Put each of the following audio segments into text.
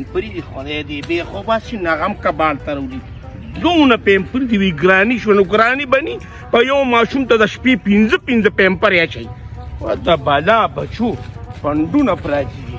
پیمپري دي خدای دې بې خو باسي نغم کباړ ته راوړي دومره پیمپري دي وي ګراني شوه نو ګراني به ني په یو ماشوم ته د شپې 5 پیمپرې اچوي د بلا بچو پنډونه پراته دي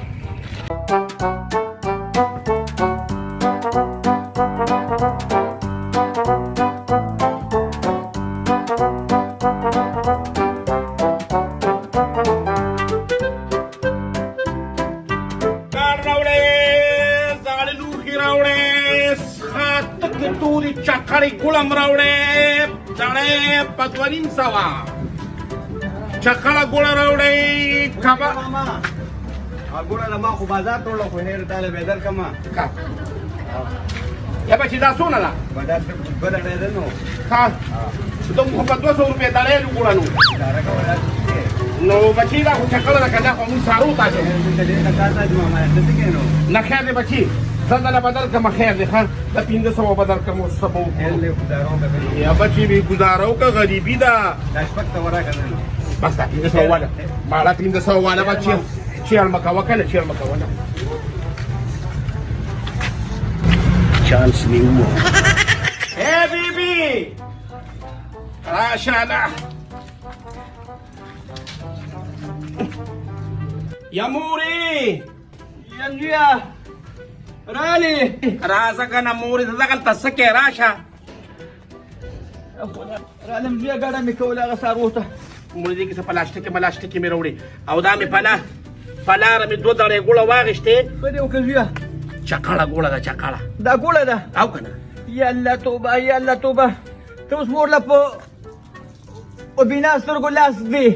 ټولې چکړې ګوړم راوړې دړې په 2.5 چکړه ګوړه راوړې کبا ګوړه ما خو بازار ټوله خو نه رتاله به درکما یا بچی دا څونه ده بازار بل نه نو ها ته مو په 200 روپیا دړې ګوړه نو بچی دا خو چکړه ده کنه خو موږ سارو تاسو نه خیر دی بچی زه دله بدل کړم خیر دی ښه د 500 بدل کړم اوس څه به وکړو یا بچي بې ګزاره وکړه غریبي ده بس دا 500 واله ماړه 500 واله به چیړ مه کوه که نه چیړ مه کوه نه چانس مې ووهه ای بیبي راشه نه یا مورې ینجیا رالی راځه که نه مورې ته دغلته څه کې راشه رالم بیا ګاډه مې کوله هغه سارو ته مورې دې کې څه پلاستیکې مې راوړې او دا مې پلاره مې 2 دړې ګوړه واغېشتې ښه دې وکړه زویه چکړه ګوړه ده چکړه دا ګوړه ده او که نه یا الله توبه یا الله توبه ته اوس مور له په بنا سترګو لاس دی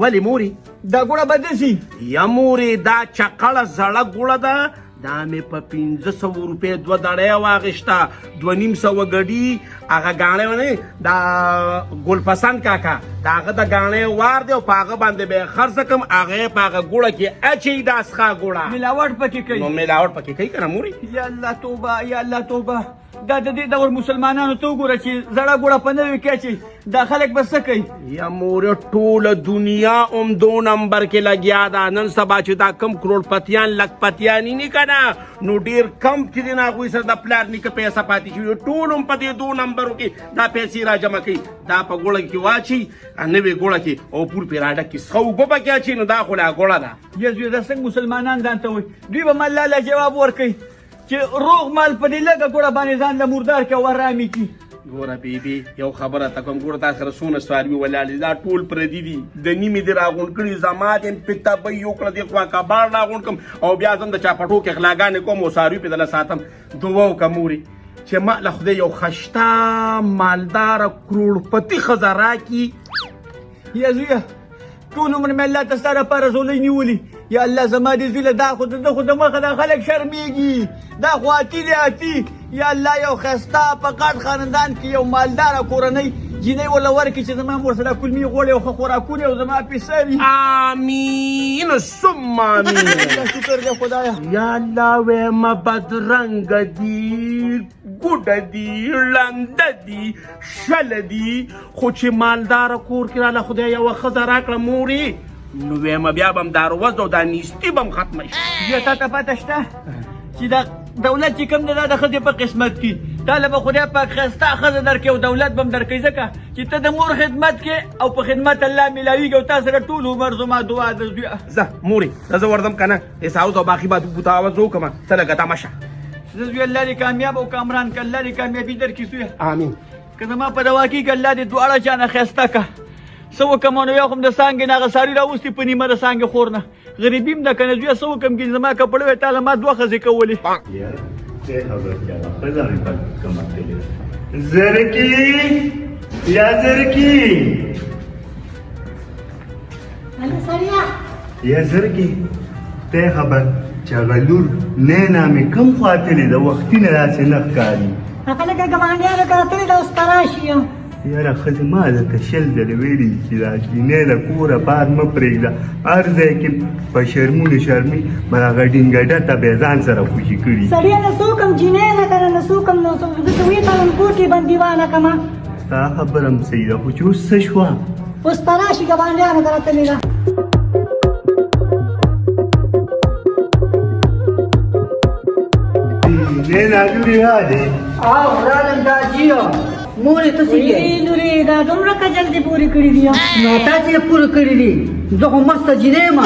ولې مورې دا ګوړه به داسي یا مورې دا چکړه زړه ګوړه ده دا مې په 500 روپۍ 2 دړۍ واغېشته 2.5 ګډي هغه ګاڼې ونه دا ګلپسند کاکا د هغه د ګاڼې وار دی او په هغه باندې به یې خرڅ کړم هغه یې په هغه ګوړه کې اچوي دا سخه ګوړه ملاوټ پکې کوي نو ملاوټ پکې کوي که نه مورې یا الله توبه یا الله توبه دا د دې دور مسلمانانو ته وګوره چې زړه ګوړه په نوي کې اچوي دا خلک به څه کوي یا مورې ټوله دنیا 2 نمبر کې لګیا ده نن سبا چې دا کم کروڑپتیان لکپتیان نه که نه نو ډېر کم چې دی نه هغوی سره د پلار نیکه پیسه پاتې شوي ټول هم په دې 2 نمبرو کې دا پیسې را جمع کوي دا په ګوړه کې واچي نوې ګوړه کې او پور پې راډک کې څه اوبه پکې اچوي نو دا خو لا ګوړه ده یا زوی دا څنګه مسلمانان ځان ته وایي دوی به مله له جواب ورکوي چې روغ مال په دې لږه ګوړه باندې ځان له مردار کې او ارامي کړي ګوره بیبي یو خبره ته کوم ګوره تا سره څونه څاروي ولاړ دي دا ټول پردي دي د نیمې دې راغونډ کړي زما دې پتابۍ وکړه دې خوا کباړ راغونډ کړم او بیا ځم د چاپټو کې غلاګانې کوم او څاروي پې دله ساتم دعا وکړه مورې چې ما له خدای یو خشته مالداره کروړپتي ښځه راکړي یا زویه ټول عمر مې الله ته ستا لپاره زولۍ نیولي یا الله زما دې زوی له دا خو د مخه دا خلک شرمېږي دا خو اتي دی اتي یا الله یو ښایسته په غټ خاندان کې یو مالداره کورنۍ جینۍ ورله ورکړي چې زما مور سره کلمې غوړې او ښه خوراکونه او زما پیسه وي آمین ثم آمین شکر دی خدایه یا الله ویمه بدرنګه دي ګوډه دي ړنده دي شله دي خو چې مالداره کور کې راله خدای یوه ښځه راکړه مورې نو ویمه بیا به هم دا روزه او دا نیستي به هم ختمه شي بیا تا ته پته شته چې دا دولت چې کوم دی دا د ښځې په قسمت کې تا له به خدای پاک ښایسته ښځه درکوي او دولت به هم درکوي ځکه چې ته د مور خدمت کې او په خدمت الله میلاویږي او تا سره ټول عمر زما دعا ده زویه زه مورې زه ورځم که نه حساوز او باقي به بوتاوز وکړم څه لږه تمشه زه زوی الله دې کامیاب او کامران که الله دې کامیابي درکړي زویه آمین که زما په دوا کې که الله دې دواړه چانه ښایسته که څه وکړم نو یا خو د څانګې نه هغه ساري راوستي په نیمه د څانګې خور نه غریبي هم ده که نه زویه څه وکړم چې زما کپړه وی تاله ما 2 ښځې کولې زرکی یا زرکی یا زرکی ته خبر چې غلور نه نامې کم خاطلې د وختي نه داسې نه ښکاري هغه لکه ګاونډیانو کتلې ده اوس په راشي یم یاره ښځې ما درته 10 ځلې ویلي چې دا کینې له کوره بار مه پرېږده هر ځای کې په شرمونو شرمي به هغه ډینګډه ته به یې ځان سره خوشي کړي سړیه نه څوکم جینۍ نه که نه څوکم نو دته ویې ګوتې بندیوانه کړمه ستا خبره هم صحیح ده خو چې اوس څه شوه اوس په راشي ګاونډیانو کتلې ده نه نادوري راځي او رالم داجیو مورې ته څه یې ای لوري دا دومره کجل دې پوری کړی دی نو تا چې پوره کړی دي زه خو مسته جینۍ یم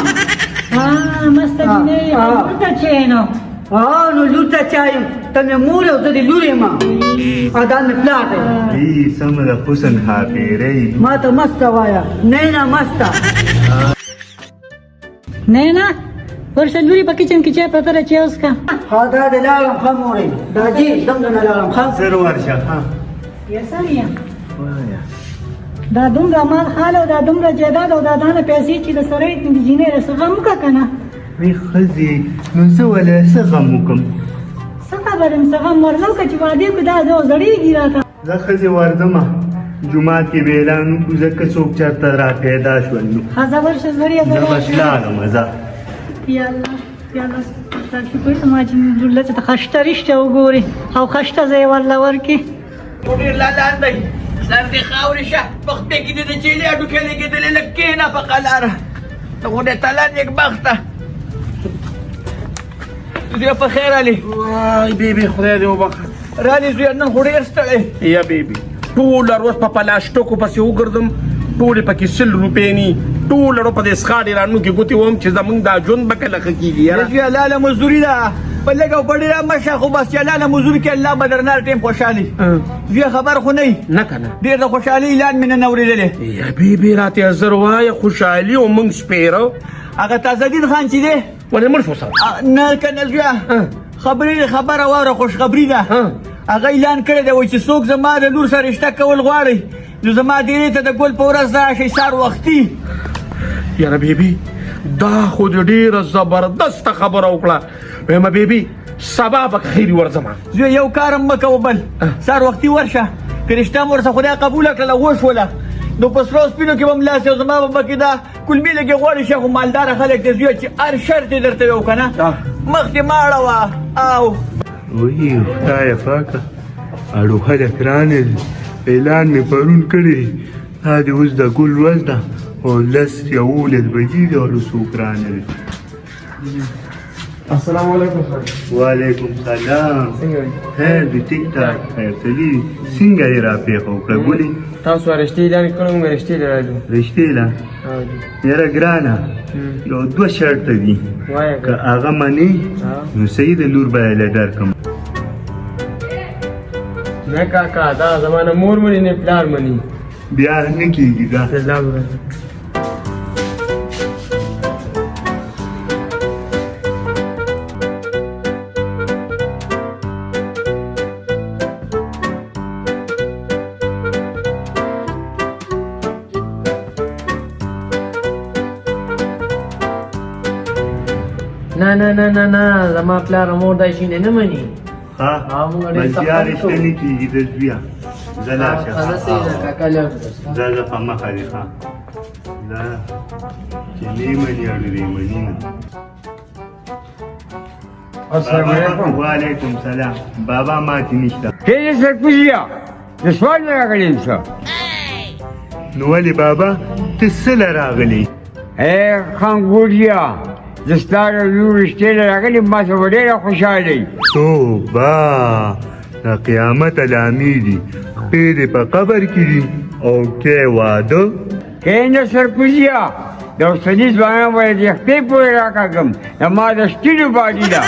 مست دی ورته چینو نو لور ته چایم ته مې مور او زه دې لور یم دا مې پلار دی ای سمه ده حسن حافظ ما ته مسته وایه نه مسته نه ورشه لوري په کچن کې چای پته راچې اوس کا دا دې لاړم ښه مورې داجي څنګه نه لاړم ښه زر ورشه ها یا سړیا دا دومره مال حال او دا دومره جیداد او دا دانه پیسې چې د سړی د جینۍ رسغه موکه کنه وی خزي نو زه ولې څه غم وکم څه خبرم څه غم ورنو که چې واده کو دا زه زړېږي راته زه خزي وردمه جمعات کې به اعلان وکړو ځکه څوک چېرته را پیدا شول نو ښځه ورشه زړې زه بس لاړم زه یا الله تا شکر ته ما چې جوړله چې ته خشته رشته وګورې او خشته ځای والله ورکې ډېر لاندې دی سر دې خاورې شه په خپې کې دې د چیلې هډوکې لګېدلې لږ کښېنه په قلاره ته خو دې تله نیکبخته زویه په خیر علي وای بیبي خدای دې وبخه رالي زویه نن خو ډېر ستړی یا بیبي ټوله ورځ په پلاسټکو پسې وګرځم ټولې پکې 100 روپۍ ني ټوله ورځ په دې سخاډې رانو کې ګوتې وم چې زمونږ دا ژوند به کله ښه کېږي یاره زویه لاله مزدوري ده په لږ او په ډېره مه شه خو بس چې لاله مزدوري کې الله به درنه ټیم خوشحالي زویه خبر خو نه نه که نه ډېر د خوشحالۍ اعلان مې نن اورېدلی یا بیبي راته زر وایه خوشحالي او موږ سپېره هغه تازهدین خان چې دی ولې مړ شو سره نه که نه زویه خبره واوره خوشخبري ده هغه اعلان کړی دی وایي چې څوک زما د لور سره رشته کول غواړئ نو زما ډېرې ته د ګل په ورځ راشئ سهار وختي یاره بیبي دا خو دې ډېره زبردسته خبره وکړه وایم بیبي سبا به خیري ورځمه زوی یو کار هم مه کوه بل سهار وختي ورشه که رشته م ورسه خدای قبوله کړله وشوله نو په سرو سپینو کې به هم لاس او زما به پکې دا کلمې لږې غواړي شه خو مالداره خلک دی زویه چې هر شرط یې درته ویو که نه مخ دې مه اړوه او وی خدای پاکه اړو خلک رانل اعلان مې پرون کړی دا د اوس د ګل ورځ ده او 11 بجې ده او څوک رانل السلام علیکم وعلیکم سلام خیر دې ټیک ټاک خیر تلي څنګه یې را پېښه وکړه ګلې تاسو رښتې اعلان کړو موږ رښتې راځو رښتې لا یاره ګرانه یو 2 شرطه دي وایه که هغه منې نو صحیح د لور به یې درکړم نه کاکا دا زمانه مور مني نه پلار مني بیا نه کېږي دا سلام نه زما پلار مور دا شي نه مني ها بس بیا رشته نه کېږي د زویه زه لاړ شه زه په مخه دې ښه دا چې نه مني اړو دې مني نه السلام علیکم وعلیکم سلام بابا ماتې نشته هي سرپوزیا د سوال نه راغلی څه نو ولې بابا ته څه له راغلی اے خانګوریا د ستاره لور رشتې له راغلي ما ته به ډېره خوشحاله یي توبه د قیامت علامې دي خپې دې په قبر کې دي او کې واده کښېنه سرپوزیا د اوسني ځوانان به د خپې پورې راکاږم زما د سټیلو باډي ده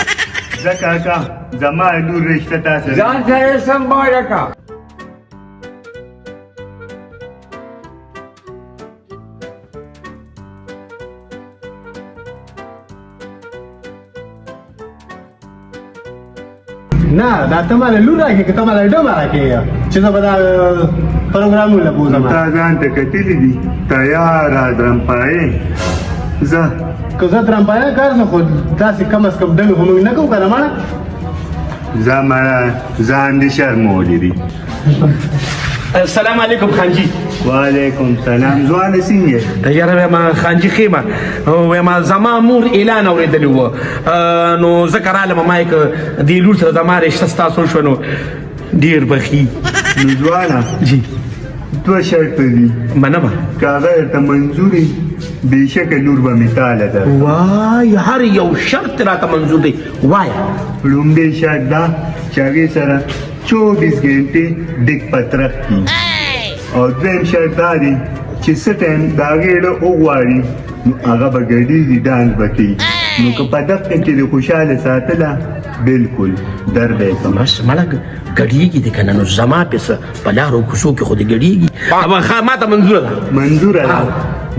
زه کاکا زما لور رشته تا سره ځان سره سمباله کا نه دا ته ماله لور راکړې که ته ماله ډمه راکړې چې زه به دا پروګرامونه بوزم تا ځان ته کتلي دي تیاره درمپایې زه که زه ترمپاینه کار زه خو داسې کم از کم ډمې خو موږ نه کوو که نه مړه زه مړه ځان دې شرمولی دي السلام علیکم خانجي وعلیکم سلام ځوانه څنګه یاره وایم خانجي ښه یم وایم زما مور اعلان اورېدلی و نو ځکه رالم ما یې که دې لور سره زما رشته ستاسو شوه نو ډېر به ښي نو ځوانه جي 2 شرطه دي منمه که هغه درته منظور وي بېشکه لور به مې تاله ده وای هر یو شرط راته منظور دی وایه لومړی شرط دا چې هغې سره 24 ګنټې ډیک پترخ کي او دویم شرط دا دی چې څه ټایم د هغې اړه وغواړي نو هغه به ګډېږي ډانس به کوي نو که په دغه کې د خوشحاله ساتله بالکل در به یې کړم بس مړه ګډېږي دی که نه نو زما پسې په لارو کوڅو کې خو دې ګډېږي ما ته منظوره ده منظوره ده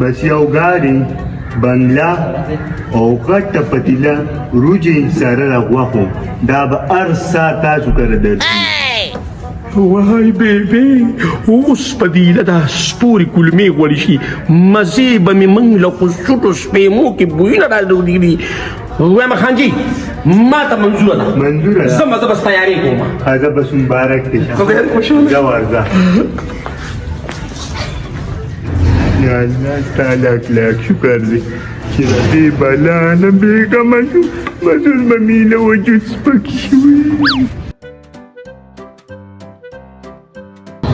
بس یو ګاډی بنګله او غټه پتیله روجې سره د غوښو دا به هر ساعت تاسو کره درځي وای بیبي اوس په دیله دا سپورې کلمې غوړې شي مزې به مې موږ له خصوصو سپېمو کې بویونه راډوډېږي وایم خانجي ما ته منظوره ده منظوره ده زه بس تیارې کوم ښځه بس مبارک دی خدای دې خوشحاله ځه ورځه یا الله ستا لاک لاک شکر دی چې د دې بلا نه بېغمه شو بس اوس به مې له وجود سپک شوي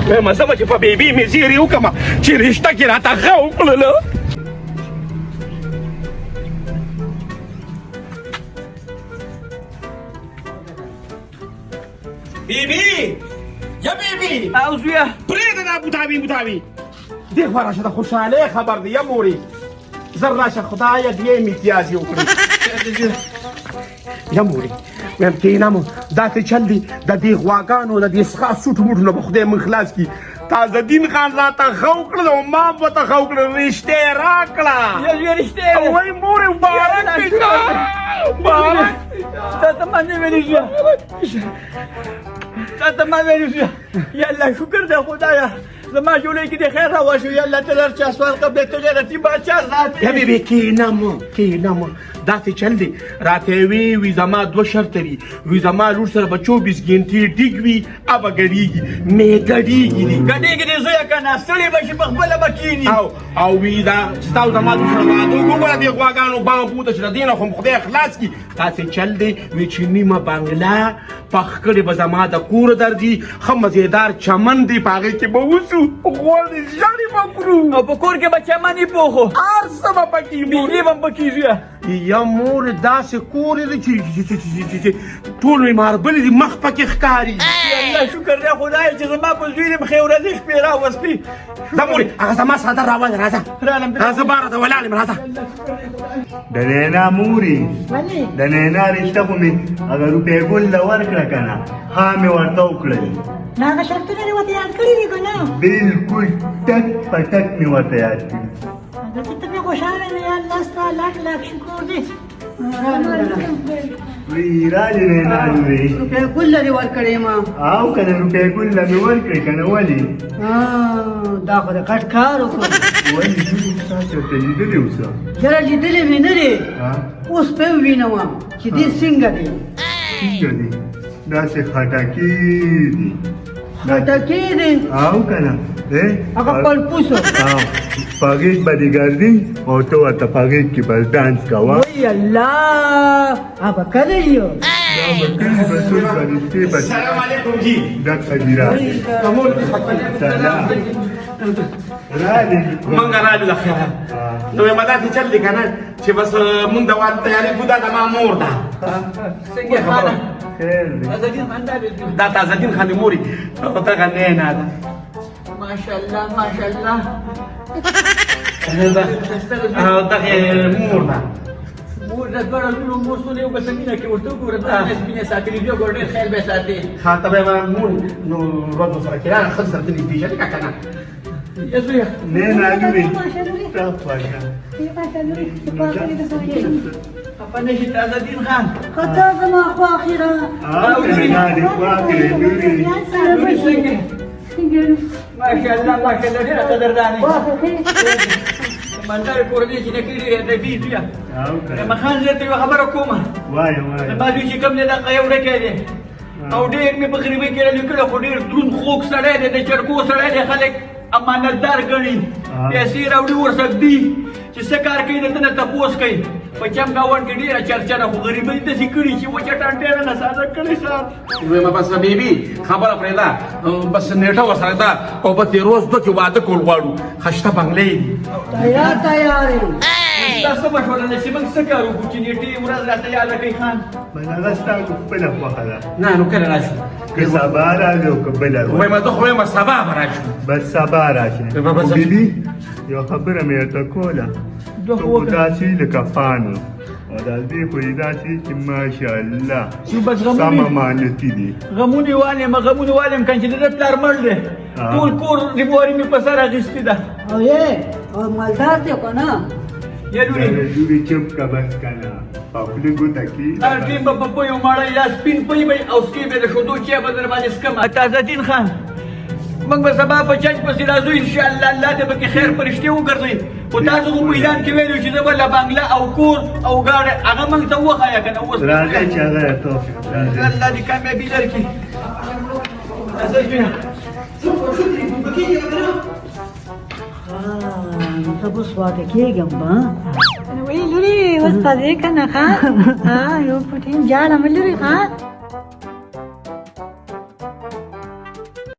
وایم زه به چې په بیبي مې زیرې وکړم چې رشته کې راته ښه وکړله بیبي یا بیبي او زویه پرېږده دا بوتاوي دې خوا راشه د خوشحالۍ خبر دی یا مورې زر راشه خدایه دې امتیاز یې وکړي یا مورې وایم کښېنم داسې چل دی د دې غواګانو د دې څښا سوټ موټو نه به خدای موږ خلاص کړي تازه دین خان راته ښه وکړل او ما هم ورته ښه وکړل رشته یې راکړه یا زویه رښتیا دی وایي مورې مبارک دې مبارک تا ته ما نه ویلي زویه تا ته ما ویلي زویه یا الله شکر دی خدایه زما جولۍ کې دې خیر راوشو یا الله تعالی چې اسوال قبل ته غیرتي باچا ذات یا بیبي کښېنم داسې چل دی راته وی زما 2 شرط دي وی زما لور سره به 24 ګنټې ډیګ وي ابه ګډېږي مې ګډېږي دي ګډېږي دې زویه که نه ستړی به شي په خپله به کښېني او وی دا چې ستا او زما لور سره واده وګوره دې غواګانو بام پوته چې د دې نه خو خدای خلاص کړي داسې چل دی وی چې نیمه بنګله پخ کړې به زما د کور درځي ښه مزېدار چمن دی په هغې کې به وسو غوړ دې ژړې به کړو او په کور کې به چمن یې پوخو هر څه به پکې بجلي به هم پکې زویه یا مور داسې کور دی چې ټول مې ماربلې دي مخ پکې ښکاري الله شکر دی خدای چې زما په زوی دې ښې ورځې شپې راوسپي دا مورې هغه زما ساده راوړه راځه رالم زه باره ته ولاړ یم راځه د نینا مورې ولې د نینا رشته خو مې هغه روپۍ ګل له ورکړه که نه ها مې ورته وکړل نو هغه شرطونه دې ورته یاد کړي دي که نه بالکل ټک په ټک مې ورته یاد کړي هغه ته مې خوشحاله وي یا الله ستا لاک شکر دی وی راځي نینا لورې روپۍ ګل لرې ورکړې ما او که نه روپۍ ګل له مې ورکړې که نه ولې دا خو د غټ کار وکړو ولې دوی تاسو ورته لیدلي اوسه یاره لیدلې مې نه دی اوس په وینم چې دې څنګه دی څنګه دي داسې خټکي دي خټکي دی او که نه هغه پلپوسو په غېږ به دې ګرځي او ته ورته په غېږ کې بس ډانس کوه وای الله هغه کلی یو دا به کلي به څوک به رښتې به سلام علیکم جی دغه دي راځي سلام راځي مونږ راځو د خیره نو وایم داسې چل دی که نه چې بس مونږ د واده تیارې کوو دا زما مور ده څنګه خاله خیر دی عزدین خان دا دی دا تازه دین خان مورې او دغه نینا ده ماشاءالله ماشاءالله او دغه مور ده مور د دواړو لوڼو مور څونه یو بل ته مینه کوي ورته وګوره دا سپینې ساتلي دي ګور ډېر خیال به ساتي ها ته به مور نو ورځو سره کېرانه ښځه سره ته نږدې شه که نه یا زویه نه لورې ماشا لورې تا خوښه ماشا لورې چې پاکه دې سره خفه نه شي عزدین خان خطا زما خو اخره او نه دې خواکړې لورې لورې څنګه ماشاءالله ماشاءالله ډېره قدردانې مالدار کورنۍ چې نه کړي د دې زویه او که نه مخان زه ته یوه خبره کومه وایه وایه زما زوی چې کوم دی دا قیه ورکی دی او ډېر مې په غریبۍ کې رالیکلی خو ډېر دروند خوږ سړی دی د جرګو سړی دی خلک امانتدار ګڼي پیسې راوړي ورسره ږدي چې څه کار کوي دته نه تپوس کوي په چم گاون کې ډیره چرچا نه خو غریبۍ ته سکړي چې وچه ټانټه نه ساده کړی صاحب ویمه بس بیبي خبره پرې ده بس نیټه وسره ده او بس یې روز دوه کې واده کول غواړو خشته بنګلې دي تیار یم تاسو مشوره نه چې موږ څه کار وکړو چې نیټې ورځ راته یاده کوي خان بل هغه ستا خپله خوښه ده نه نو کله راشو که سبا راځي او که بله ورځ. ویمه زه خو ویمه سبا به راشو بس سبا راشي بابا خو زه- بیبي یو خبره مې درته کوله ته خو داسې لکه فانو او دا دې خو یې داسې چې ماشاءالله نو بس سم غمونې امانتي دي غمونې والیم غمونې والیم کنه چې د ده پلار مړ دی ټول کور ریبواري مې په سر اخیستې ده او یې او مالدار دی که نه یا لورې لوري چپ کا بس کنه خپله ګوته کې هر ټیم به په پویو ماړی یا سپین پوی به او سکې به د شودو چای به در باندې څکم تازه دین خان موږ به سبا په چج پسې راځو انشاءالله الله دې پکې خیر پرشتې وګرځوي خو تاسو خو په اعلان کې ویلو چې زه به له بنګله او کور او ګاډی هغه موږ ته وښایه که نه اوس راځئ چې هغه توفیق راځئ الله دې کامیابي درکړي راځئ سپینه نو ته به سواته کېږم به وی لوري اوس پدې کنه ښا یو پټین جاړه مې لوري ښا